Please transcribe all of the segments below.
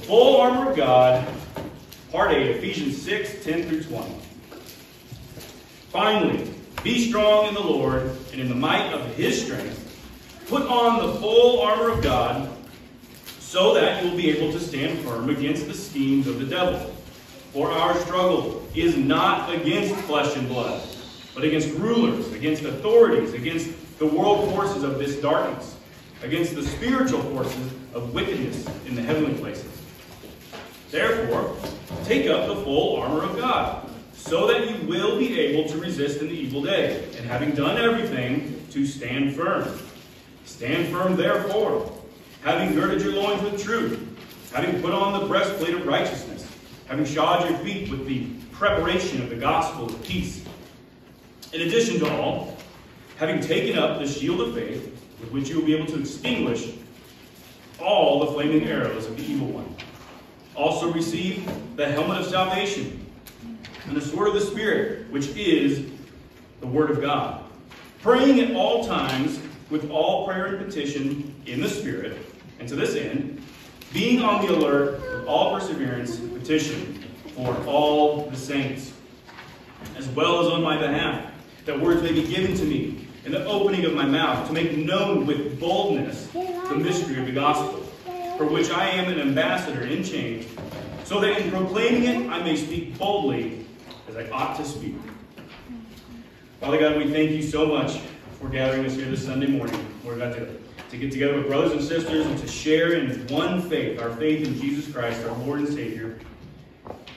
full armor of God, part 8, Ephesians 6, 10 through 20. Finally, be strong in the Lord and in the might of his strength. Put on the full armor of God so that you will be able to stand firm against the schemes of the devil. For our struggle is not against flesh and blood, but against rulers, against authorities, against the world forces of this darkness, against the spiritual forces of wickedness in the heavenly places. Therefore, take up the full armor of God, so that you will be able to resist in the evil day, and having done everything, to stand firm. Stand firm, therefore, having girded your loins with truth, having put on the breastplate of righteousness, having shod your feet with the preparation of the gospel of peace. In addition to all, having taken up the shield of faith, with which you will be able to extinguish all the flaming arrows of the evil one. Also receive the helmet of salvation, and the sword of the Spirit, which is the Word of God, praying at all times with all prayer and petition in the Spirit, and to this end, being on the alert with all perseverance and petition for all the saints, as well as on my behalf, that words may be given to me in the opening of my mouth, to make known with boldness the mystery of the gospel, for which I am an ambassador in chains, so that in proclaiming it I may speak boldly as I ought to speak. Father God, we thank you so much for gathering us here this Sunday morning. We're about to get together with brothers and sisters and to share in one faith, our faith in Jesus Christ, our Lord and Savior.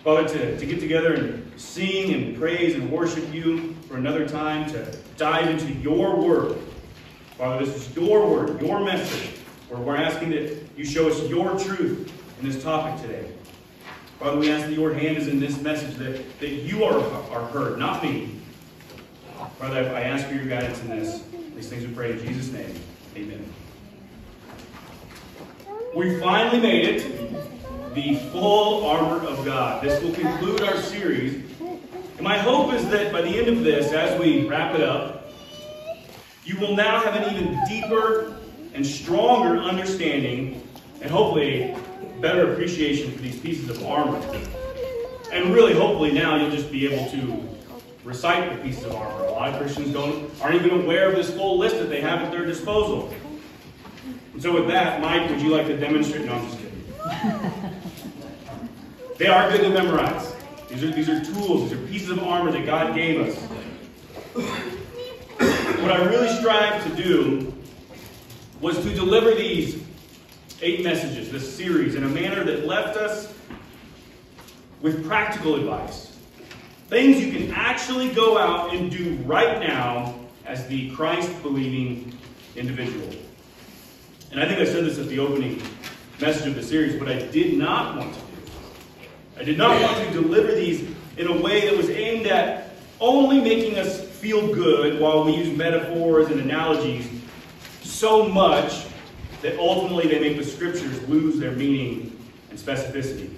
Father, to get together and sing and praise and worship you for another time, to dive into your word. Father, this is your word, your message, where we're asking that you show us your truth in this topic today. Father, we ask that your hand is in this message, that you are heard, not me. Father, I ask for your guidance in this. These things we pray in Jesus' name. Amen. We finally made it, the full armor of God. This will conclude our series. And my hope is that by the end of this, as we wrap it up, you will now have an even deeper and stronger understanding, and hopefully better appreciation for these pieces of armor. And really, hopefully now you'll just be able to recite the pieces of armor. A lot of Christians aren't even aware of this full list that they have at their disposal. And so with that, Mike, would you like to demonstrate? No, I'm just kidding. They are good to memorize. These are tools. These are pieces of armor that God gave us. What I really strive to do was to deliver these 8 messages, this series, in a manner that left us with practical advice. Things you can actually go out and do right now as the Christ-believing individual. And I think I said this at the opening message of the series, but I did not want to do. I did not want to deliver these in a way that was aimed at only making us feel good while we use metaphors and analogies so much that ultimately they make the scriptures lose their meaning and specificity.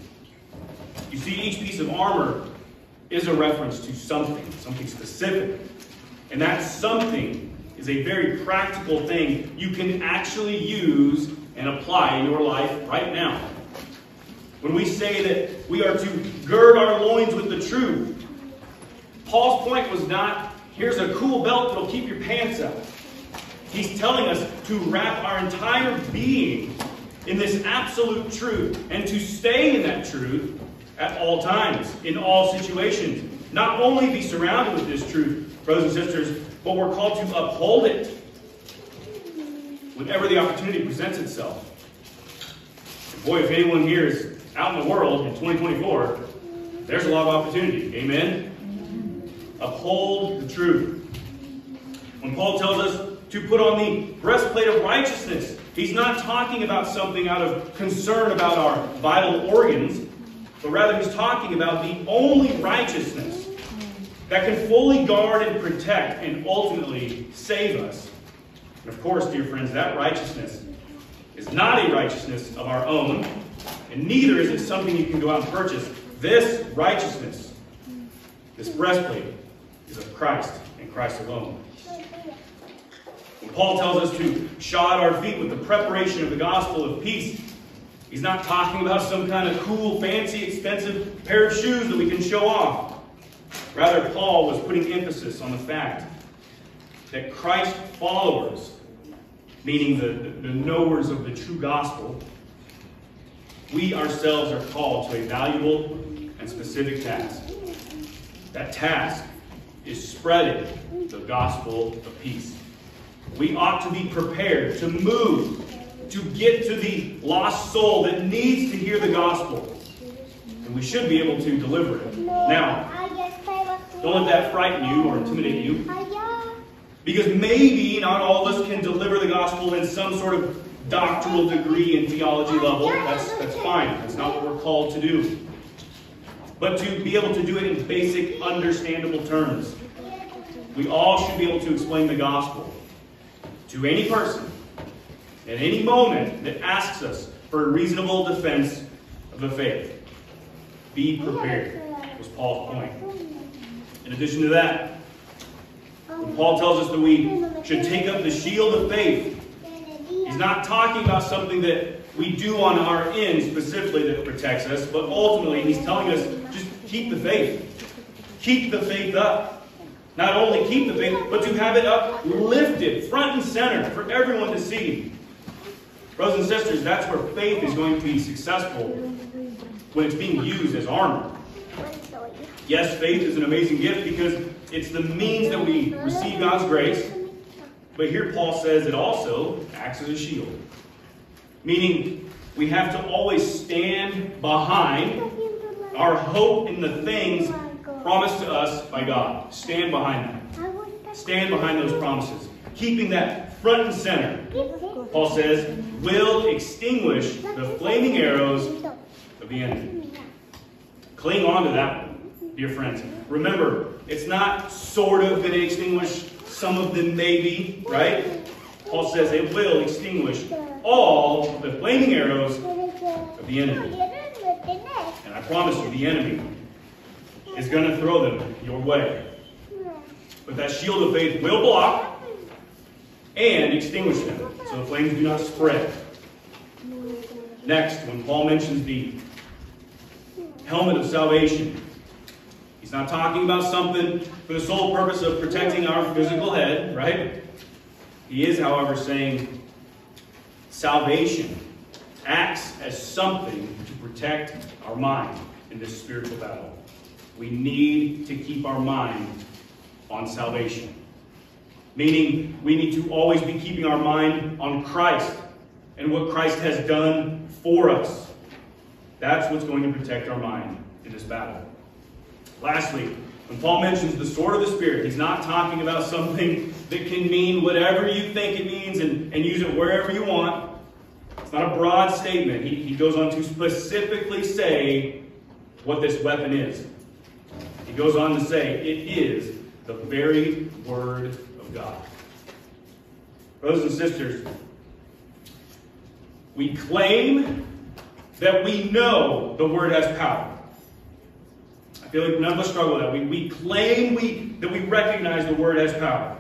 You see, each piece of armor is a reference to something specific. And that something is a very practical thing you can actually use and apply in your life right now. When we say that we are to gird our loins with the truth, Paul's point was not, here's a cool belt that'll keep your pants up. He's telling us to wrap our entire being in this absolute truth and to stay in that truth at all times, in all situations. Not only be surrounded with this truth, brothers and sisters, but we're called to uphold it whenever the opportunity presents itself. And boy, if anyone here is out in the world in 2024, there's a lot of opportunity. Amen? Uphold the truth. When Paul tells us to put on the breastplate of righteousness, he's not talking about something out of concern about our vital organs, but rather he's talking about the only righteousness that can fully guard and protect and ultimately save us. And of course, dear friends, that righteousness is not a righteousness of our own, and neither is it something you can go out and purchase. This righteousness, this breastplate, is of Christ and Christ alone. When Paul tells us to shod our feet with the preparation of the gospel of peace, He's not talking about some kind of cool, fancy, expensive pair of shoes that we can show off. Rather, Paul was putting emphasis on the fact that Christ followers, meaning the knowers of the true gospel, we ourselves are called to a valuable and specific task. That task is spreading the gospel of peace. We ought to be prepared to move, to get to the lost soul that needs to hear the gospel. And we should be able to deliver it. Now, don't let that frighten you or intimidate you. Because maybe not all of us can deliver the gospel in some sort of doctoral degree in theology level. That's fine. That's not what we're called to do. But to be able to do it in basic, understandable terms. We all should be able to explain the gospel to any person at any moment that asks us for a reasonable defense of the faith. Be prepared, was Paul's point. In addition to that, when Paul tells us that we should take up the shield of faith, he's not talking about something that we do on our end specifically that protects us, but ultimately he's telling us just keep the faith. Keep the faith up. Not only keep the faith, but to have it uplifted, front and center, for everyone to see. Brothers and sisters, that's where faith is going to be successful when it's being used as armor. Yes, faith is an amazing gift because it's the means that we receive God's grace. But here Paul says it also acts as a shield. Meaning we have to always stand behind our hope in the things promised to us by God. Stand behind that. Stand behind those promises. Keeping that front and center. Paul says, will extinguish the flaming arrows of the enemy. Cling on to that one, dear friends. Remember, it's not sort of going to extinguish. Some of them maybe, right? Paul says it will extinguish all the flaming arrows of the enemy. And I promise you, the enemy is going to throw them your way. But that shield of faith will block and extinguish them, so the flames do not spread. Next, when Paul mentions the helmet of salvation, he's not talking about something for the sole purpose of protecting our physical head, right? He is, however, saying salvation acts as something to protect our mind in this spiritual battle. We need to keep our mind on salvation. Meaning, we need to always be keeping our mind on Christ and what Christ has done for us. That's what's going to protect our mind in this battle. Lastly, when Paul mentions the sword of the Spirit, he's not talking about something that can mean whatever you think it means and use it wherever you want. It's not a broad statement. He goes on to specifically say what this weapon is. He goes on to say it is the very Word of God. Brothers and sisters, we claim that we know the Word has power. I feel like none of us struggle with that. We claim that we recognize the Word has power.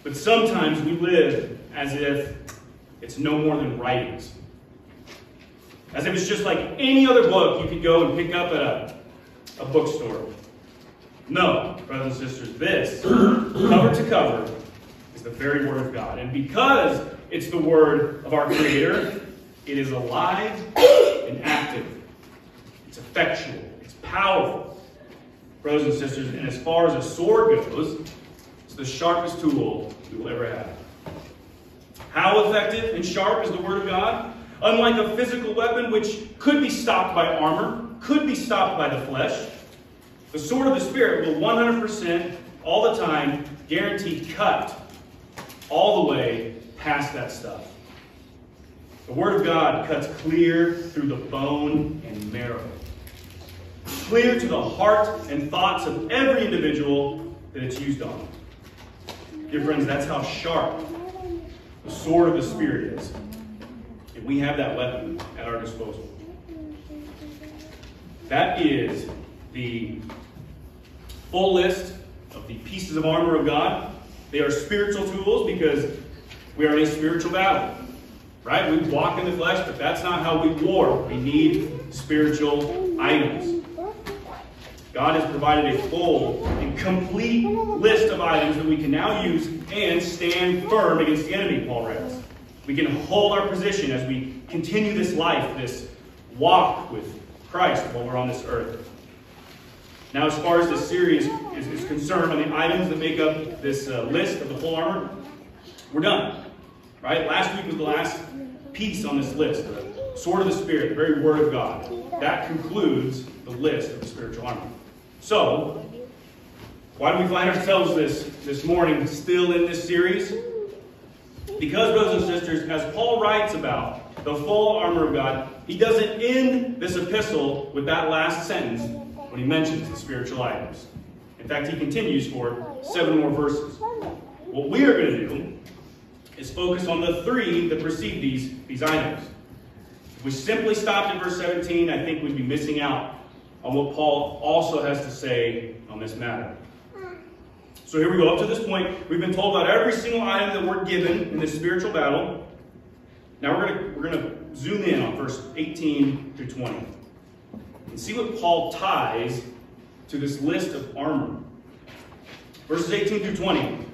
But sometimes we live as if it's no more than writings. As if it's just like any other book you could go and pick up at a bookstore. No, brothers and sisters, this, cover to cover, is the very Word of God. And because it's the Word of our Creator, it is alive and active. It's effectual. It's powerful. Brothers and sisters, and as far as a sword goes, it's the sharpest tool we will ever have. How effective and sharp is the Word of God? Unlike a physical weapon which could be stopped by armor, could be stopped by the flesh, the sword of the Spirit will 100% all the time guarantee cut all the way past that stuff. The Word of God cuts clear through the bone and marrow. Clear to the heart and thoughts of every individual that it's used on. Dear friends, that's how sharp the sword of the Spirit is. And we have that weapon at our disposal. That is the full list of the pieces of armor of God. They are spiritual tools because we are in a spiritual battle. right? We walk in the flesh, but that's not how we war. We need spiritual items. God has provided a full and complete list of items that we can now use and stand firm against the enemy, Paul writes. We can hold our position as we continue this life, this walk with Christ while we're on this earth. Now, as far as this series is concerned, on the items that make up this list of the full armor, we're done. Right? Last week was the last piece on this list, the sword of the Spirit, the very word of God. That concludes the list of the spiritual armor. So, why do we find ourselves this morning still in this series? Because, brothers and sisters, as Paul writes about the full armor of God, he doesn't end this epistle with that last sentence when he mentions the spiritual items. In fact, he continues for 7 more verses. What we are going to do is focus on the 3 that precede these items. If we simply stopped at verse 17, I think we'd be missing out on what Paul also has to say on this matter. So here we go. Up to this point, we've been told about every single item that we're given in this spiritual battle. Now we're going to zoom in on verse 18 through 20 and see what Paul ties to this list of armor. Verses 18 through 20.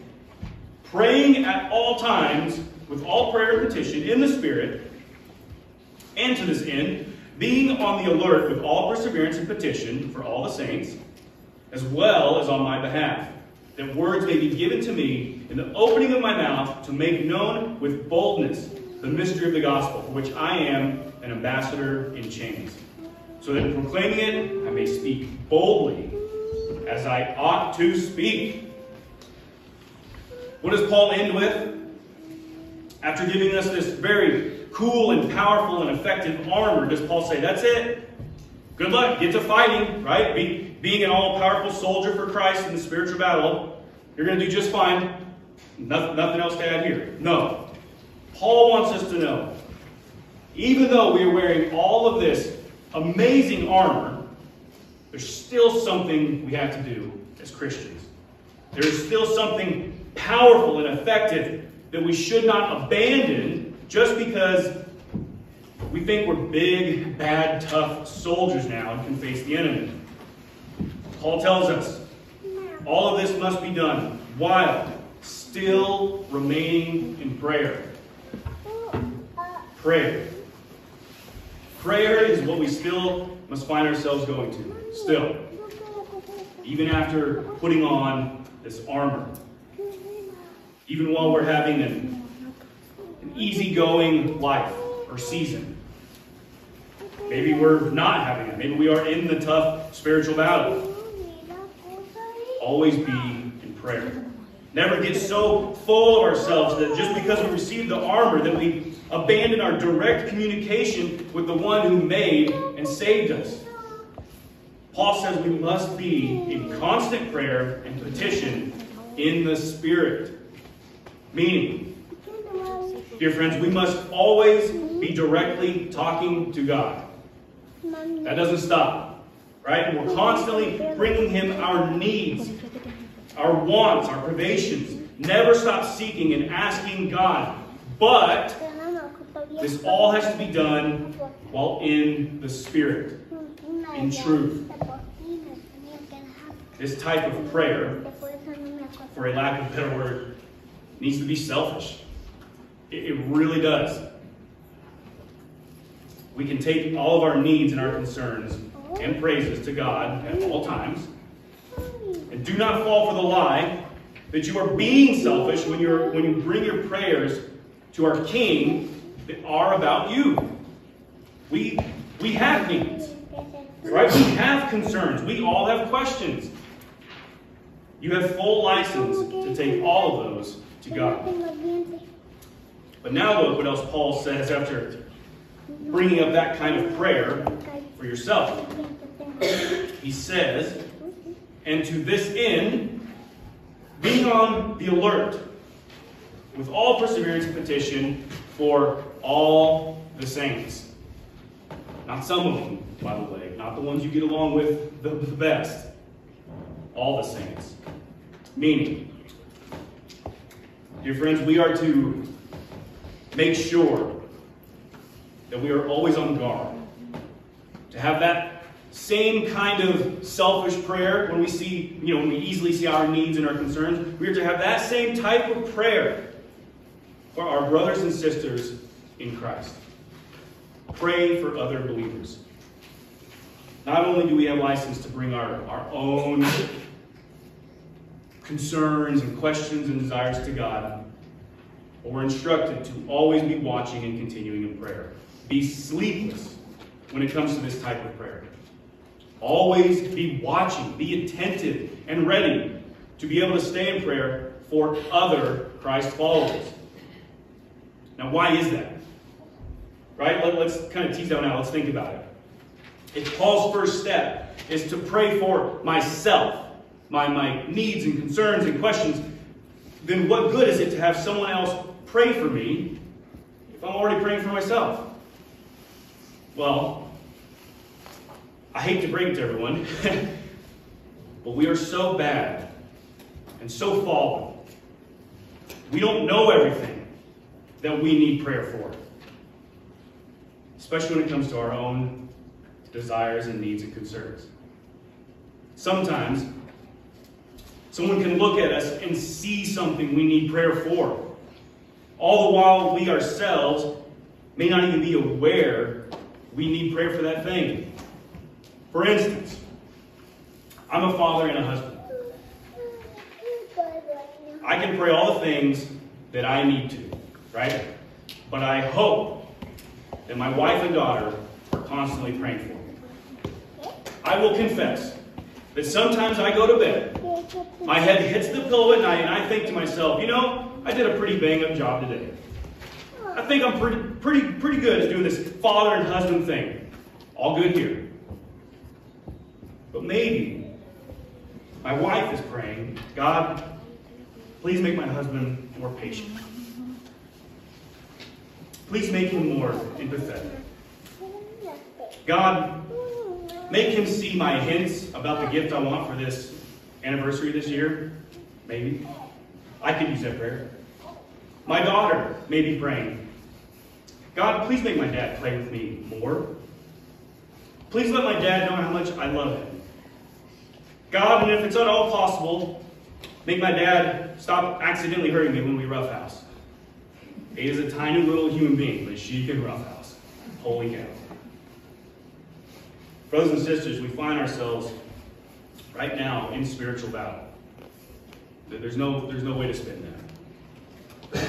Praying at all times with all prayer and petition in the Spirit, and to this end, being on the alert with all perseverance and petition for all the saints, as well as on my behalf, that words may be given to me in the opening of my mouth to make known with boldness the mystery of the gospel, for which I am an ambassador in chains, so that in proclaiming it I may speak boldly as I ought to speak. What does Paul end with? After giving us this very cool and powerful and effective armor, does Paul say, that's it? Good luck, get to fighting, right? Being an all-powerful soldier for Christ in the spiritual battle, you're going to do just fine. Nothing else to add here. No. Paul wants us to know, even though we are wearing all of this amazing armor, there's still something we have to do as Christians. There is still something powerful and effective that we should not abandon just because we think we're big, bad, tough soldiers now and can face the enemy. Paul tells us all of this must be done while still remaining in prayer. Prayer. Prayer is what we still must find ourselves going to. Still. Even after putting on this armor. Even while we're having an easygoing life or season. Maybe we're not having it. Maybe we are in the tough spiritual battle. Always be in prayer. Never get so full of ourselves that just because we receive the armor that we abandon our direct communication with the one who made and saved us. Paul says we must be in constant prayer and petition in the Spirit. Meaning, dear friends, we must always be directly talking to God. That doesn't stop, right? And we're constantly bringing Him our needs, our wants, our privations. Never stop seeking and asking God. But this all has to be done while in the Spirit, in truth. This type of prayer, for a lack of a better word, needs to be selfish. It really does. We can take all of our needs and our concerns and praises to God at all times. And do not fall for the lie that you are being selfish when you bring your prayers to our King that are about you. We have needs, right? We have concerns. We all have questions. You have full license to take all of those to God. But now look what else Paul says after bringing up that kind of prayer for yourself. He says, and to this end, being on the alert with all perseverance and petition for all the saints. Not some of them, by the way. Not the ones you get along with the best. All the saints. Meaning, dear friends, we are to make sure that we are always on guard. To have that same kind of selfish prayer when we see, when we easily see our needs and our concerns, we are to have that same type of prayer for our brothers and sisters in Christ. Pray for other believers. Not only do we have license to bring our own concerns and questions and desires to God, but we're instructed to always be watching and continuing in prayer. Be sleepless when it comes to this type of prayer. Always be watching, be attentive and ready to be able to stay in prayer for other Christ followers. Now, why is that? Right? Let's kind of tease that out. Let's think about it. If Paul's first step is to pray for myself, my needs and concerns and questions, then what good is it to have someone else pray for me if I'm already praying for myself? Well, I hate to break it to everyone, but we are so bad and so fallen. We don't know everything that we need prayer for, especially when it comes to our own desires and needs and concerns. Sometimes, someone can look at us and see something we need prayer for, all the while we ourselves may not even be aware we need prayer for that thing. For instance, I'm a father and a husband. I can pray all the things that I need to, right? But I hope that my wife and daughter are constantly praying for me. I will confess that sometimes I go to bed, my head hits the pillow at night, and I think to myself, I did a pretty bang-up job today. I think I'm pretty good at doing this father and husband thing. All good here. But maybe my wife is praying, God, please make my husband more patient. Please make him more empathetic. God, make him see my hints about the gift I want for this anniversary this year. Maybe. I could use that prayer. My daughter may be praying, God, please make my dad play with me more. Please let my dad know how much I love him. God, and if it's at all possible, make my dad stop accidentally hurting me when we roughhouse. He is a tiny little human being, but she can roughhouse. Holy cow. Brothers and sisters, we find ourselves right now in spiritual battle. There's no way to spin that.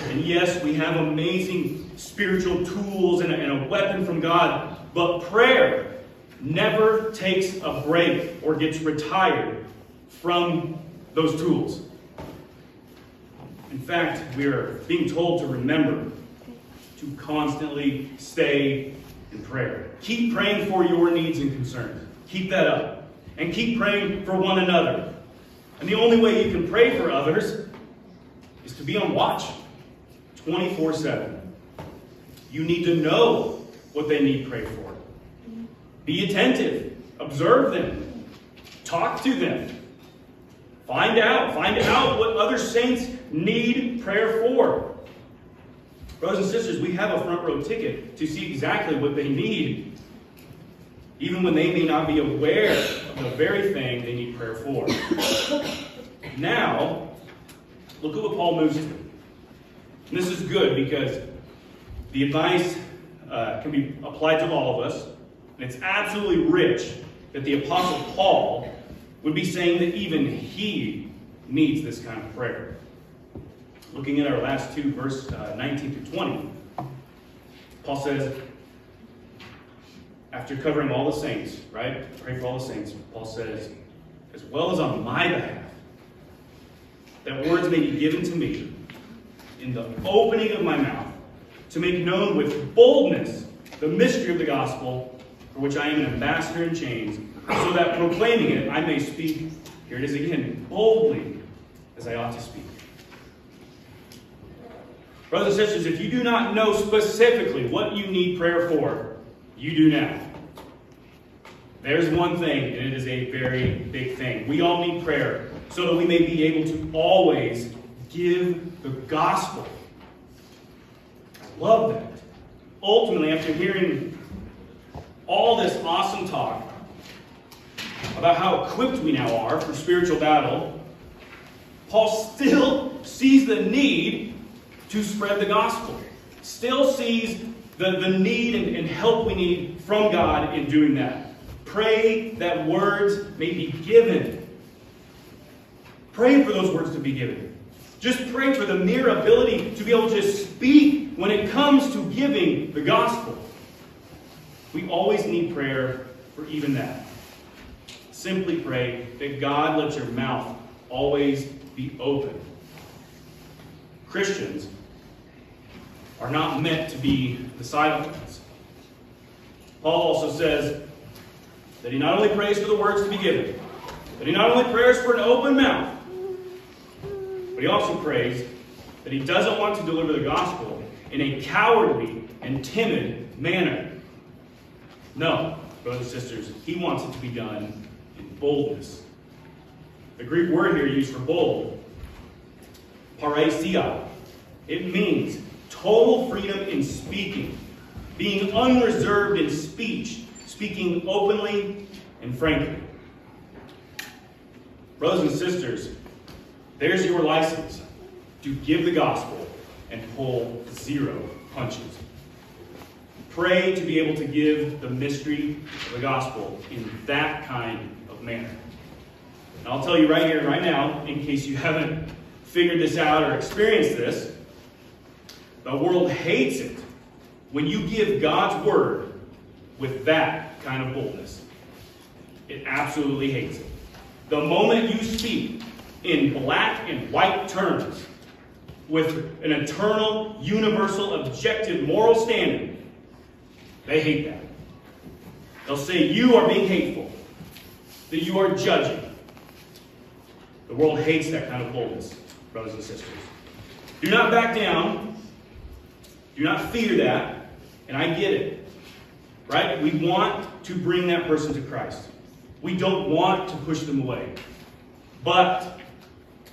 And yes, we have amazing spiritual tools and a weapon from God, but prayer never takes a break or gets retired from those tools. In fact, we are being told to remember to constantly stay in prayer. Keep praying for your needs and concerns. Keep that up. And keep praying for one another. And the only way you can pray for others is to be on watch 24/7. You need to know what they need prayer for. Be attentive. Observe them. Talk to them. Find out what other saints need prayer for. Brothers and sisters, we have a front row ticket to see exactly what they need, even when they may not be aware of the very thing they need prayer for. Now, look at what Paul moves to. And this is good because the advice can be applied to all of us. And it's absolutely rich that the Apostle Paul would be saying that even he needs this kind of prayer. Looking at our last two, verse 19 through 20, Paul says, after covering all the saints, right? Pray for all the saints. Paul says, as well as on my behalf, that words may be given to me in the opening of my mouth to make known with boldness the mystery of the gospel, for which I am an ambassador in chains, so that proclaiming it I may speak, here it is again, boldly as I ought to speak. Brothers and sisters, if you do not know specifically what you need prayer for, you do now. There's one thing, and it is a very big thing. We all need prayer so that we may be able to always give the gospel. I love that. ultimately, after hearing all this awesome talk about how equipped we now are for spiritual battle, Paul still sees the need to spread the gospel. Still sees the need and help we need from God in doing that. Pray that words may be given. Pray for those words to be given. Just pray for the mere ability to be able to speak when it comes to giving the gospel. We always need prayer for even that. Simply pray that God lets your mouth always be open. Christians are not meant to be the silent ones. Paul also says that he not only prays for the words to be given, but he not only prays for an open mouth, but he also prays that he doesn't want to deliver the gospel in a cowardly and timid manner. No, brothers and sisters, he wants it to be done in boldness. The Greek word here used for bold, parrhesia, it means total freedom in speaking, being unreserved in speech, speaking openly and frankly. Brothers and sisters, there's your license to give the gospel and pull 0 punches. Pray to be able to give the mystery of the gospel in that kind of manner. And I'll tell you right here and right now, in case you haven't figured this out or experienced this, the world hates it when you give God's word with that kind of boldness. It absolutely hates it. The moment you speak in black and white terms with an eternal, universal, objective moral standard, they hate that. They'll say you are being hateful, that you are judging. The world hates that kind of boldness, brothers and sisters. Do not back down. Do not fear that. And I get it. Right? We want to bring that person to Christ. We don't want to push them away. But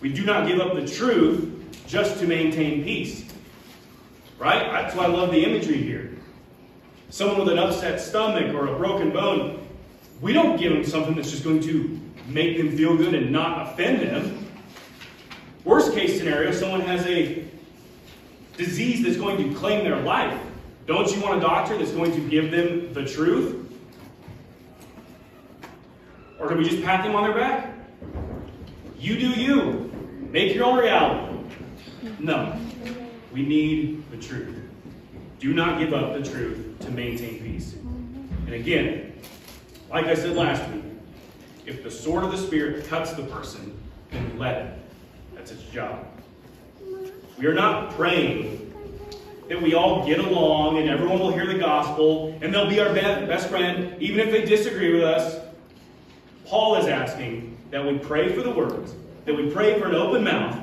we do not give up the truth just to maintain peace. Right? That's why I love the imagery here. Someone with an upset stomach or a broken bone, we don't give them something that's just going to make them feel good and not offend them. Worst case scenario, someone has a disease that's going to claim their life. Don't you want a doctor that's going to give them the truth? Or do we just pat them on their back? You do you. Make your own reality. No. We need the truth. Do not give up the truth to maintain peace. And again, like I said last week, if the sword of the Spirit cuts the person, then let it. That's its job. We are not praying that we all get along and everyone will hear the gospel and they'll be our best friend even if they disagree with us. Paul is asking that we pray for the words, that we pray for an open mouth,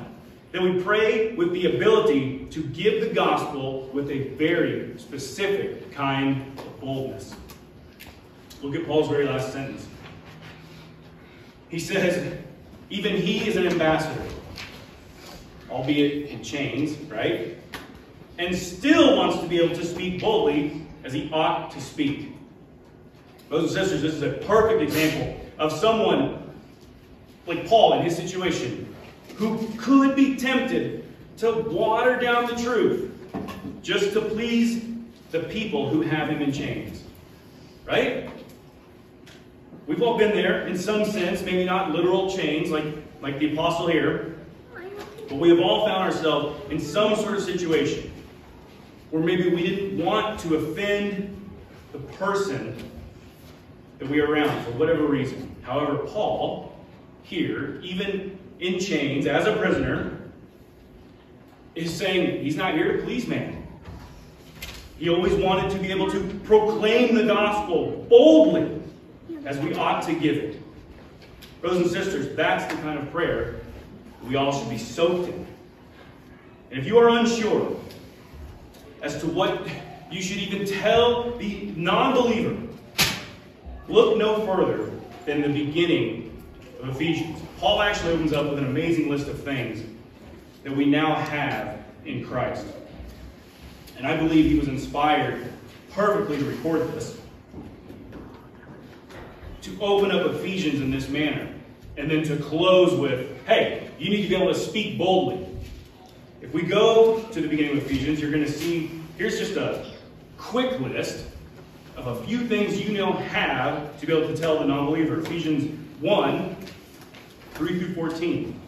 that we pray with the ability to give the gospel with a very specific kind of boldness. Look at Paul's very last sentence. He says, even he is an ambassador, albeit in chains, right? And still wants to be able to speak boldly as he ought to speak. Brothers and sisters, this is a perfect example of someone like Paul in his situation who could be tempted to water down the truth just to please the people who have him in chains. Right? We've all been there in some sense, maybe not literal chains like the apostle here, but we have all found ourselves in some sort of situation where maybe we didn't want to offend the person that we are around for whatever reason. However, Paul, here, even in chains, as a prisoner, is saying he's not here to please man. He always wanted to be able to proclaim the gospel boldly as we ought to give it. Brothers and sisters, that's the kind of prayer we all should be soaked in. And if you are unsure as to what you should even tell the non-believer, look no further than the beginning of Ephesians. Paul actually opens up with an amazing list of things that we now have in Christ. And I believe he was inspired perfectly to record this, to open up Ephesians in this manner, and then to close with, hey, you need to be able to speak boldly. If we go to the beginning of Ephesians, you're going to see, here's just a quick list of a few things you now have to be able to tell the non-believer. Ephesians 1, 3 through 14.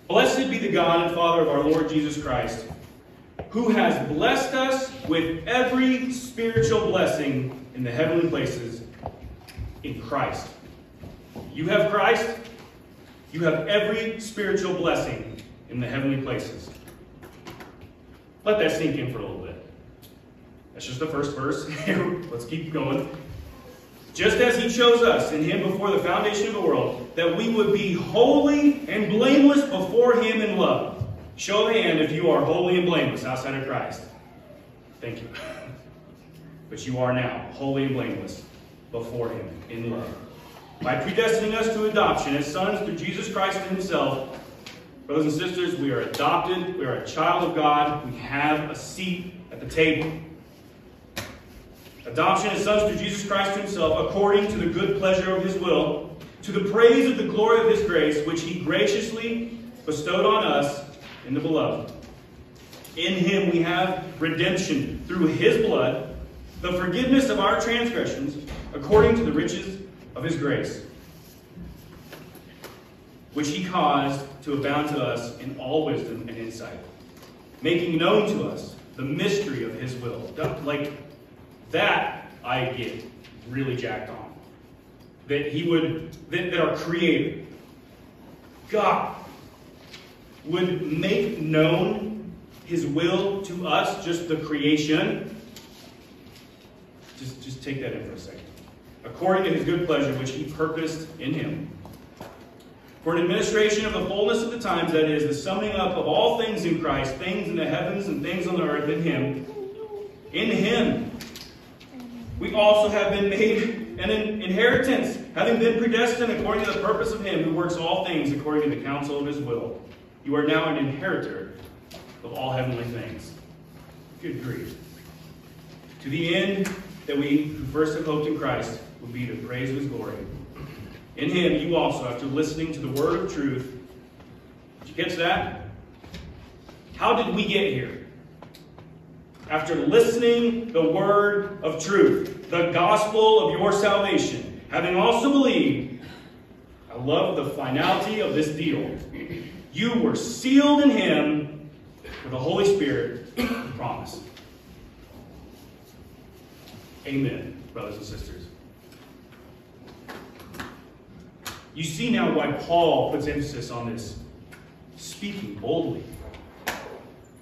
Blessed be the God and Father of our Lord Jesus Christ, who has blessed us with every spiritual blessing in the heavenly places in Christ. You have Christ, you have every spiritual blessing in the heavenly places. Let that sink in for a little bit. That's just the first verse. Let's keep going. Just as he chose us in him before the foundation of the world, that we would be holy and blameless before him in love. Show of hand if you are holy and blameless outside of Christ. Thank you. But you are now holy and blameless before him in love. By predestining us to adoption as sons through Jesus Christ himself. Brothers and sisters, we are adopted. We are a child of God. We have a seat at the table. Adoption as sons through Jesus Christ himself, according to the good pleasure of his will, to the praise of the glory of his grace, which he graciously bestowed on us in the beloved. In him we have redemption through his blood, the forgiveness of our transgressions, according to the riches of his grace, which he caused to abound to us in all wisdom and insight, making known to us the mystery of his will. Like that, I get really jacked on. That our Creator, God, would make known his will to us, just the creation. Just take that in for a second. According to his good pleasure, which he purposed in him. For an administration of the fullness of the times, that is, the summing up of all things in Christ, things in the heavens and things on the earth in him. In him, we also have been made an inheritance, having been predestined according to the purpose of him who works all things according to the counsel of his will. You are now an inheritor of all heavenly things. Good grief. To the end that we who first have hoped in Christ would be to praise of his glory. In him you also, after listening to the word of truth, did you catch that? How did we get here? After listening the word of truth, the gospel of your salvation, having also believed, I love the finality of this deal. You were sealed in him with the Holy Spirit of promise. Amen, brothers and sisters. You see now why Paul puts emphasis on this speaking boldly.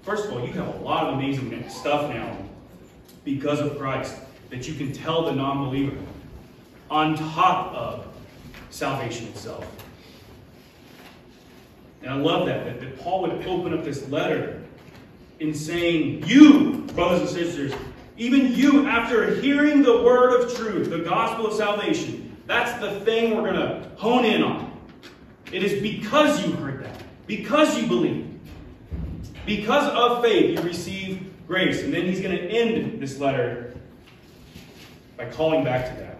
First of all, you have a lot of amazing stuff now because of Christ that you can tell the non-believer on top of salvation itself. And I love that Paul would open up this letter in saying, you, brothers and sisters, even you, after hearing the word of truth, the gospel of salvation, that's the thing we're going to hone in on. It is because you heard that, because you believe. Because of faith, you receive grace. And then he's going to end this letter by calling back to that.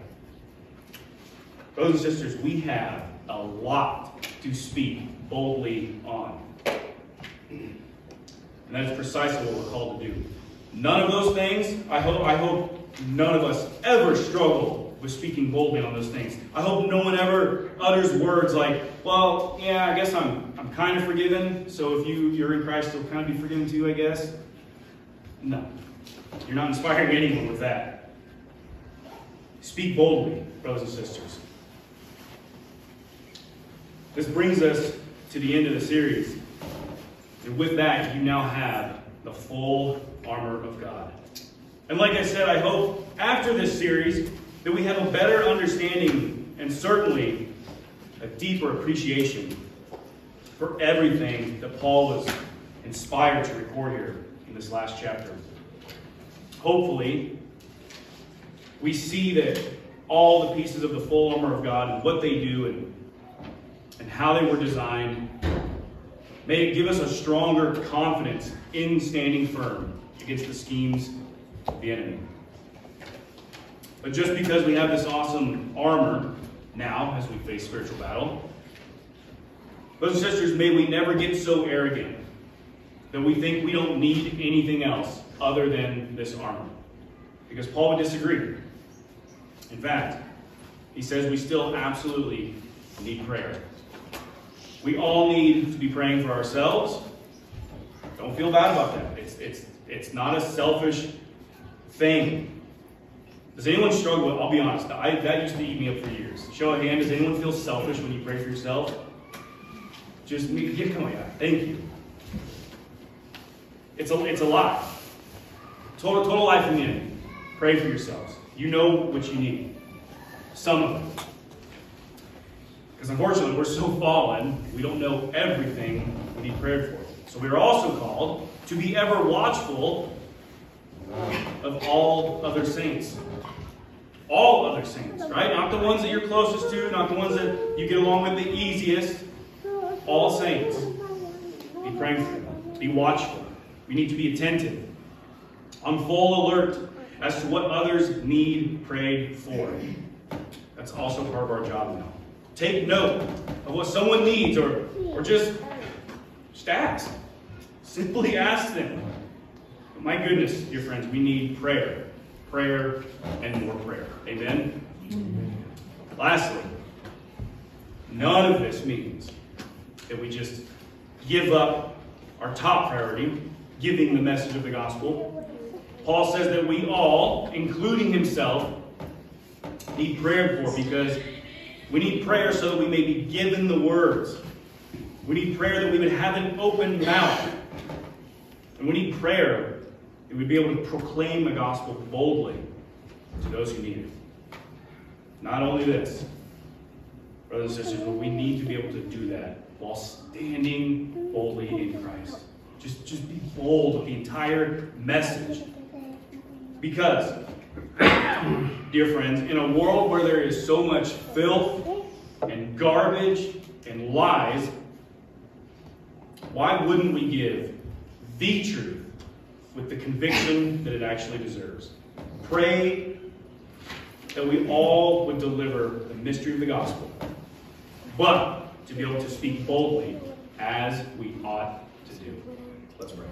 Brothers and sisters, we have a lot to speak boldly on. And that is precisely what we're called to do. None of those things, I hope none of us ever struggle with speaking boldly on those things. I hope no one ever utters words like, well, yeah, I guess I'm kind of forgiven, so if you're in Christ, you'll kind of be forgiven too, I guess. No. You're not inspiring anyone with that. Speak boldly, brothers and sisters. This brings us to the end of the series. And with that, you now have the full armor of God. And like I said, I hope after this series that we have a better understanding and certainly a deeper appreciation for everything that Paul was inspired to record here in this last chapter. Hopefully, we see that all the pieces of the full armor of God and what they do and how they were designed may give us a stronger confidence in standing firm against the schemes the enemy. But just because we have this awesome armor now as we face spiritual battle, brothers and sisters, may we never get so arrogant that we think we don't need anything else other than this armor. Because Paul would disagree. In fact, he says we still absolutely need prayer. We all need to be praying for ourselves. Don't feel bad about that. It's not a selfish thing. Does anyone struggle with, I'll be honest, that used to eat me up for years. Show of hand, does anyone feel selfish when you pray for yourself? Just me, yeah, come on, yeah, thank you. It's a lot. Total life in the enemy. Pray for yourselves. You know what you need. Some of it. Because unfortunately, we're so fallen, we don't know everything we need prayer for. So we are also called to be ever watchful of all other saints. All other saints, right? Not the ones that you're closest to, not the ones that you get along with the easiest. All saints. Be praying for them. Be watchful. We need to be attentive. On full alert as to what others need prayed for. That's also part of our job now. Take note of what someone needs, or just ask. Simply ask them. But my goodness, dear friends, we need prayer. Prayer and more prayer. Amen? Lastly, none of this means that we just give up our top priority, giving the message of the gospel. Paul says that we all, including himself, need prayer for, because we need prayer so that we may be given the words. We need prayer that we would have an open mouth. And we need prayer that we'd be able to proclaim the gospel boldly to those who need it. Not only this, brothers and sisters, but we need to be able to do that while standing boldly in Christ. Just be bold with the entire message. Because, dear friends, in a world where there is so much filth and garbage and lies, why wouldn't we give the truth with the conviction that it actually deserves? Pray that we all would deliver the mystery of the gospel, but to be able to speak boldly as we ought to do. Let's pray.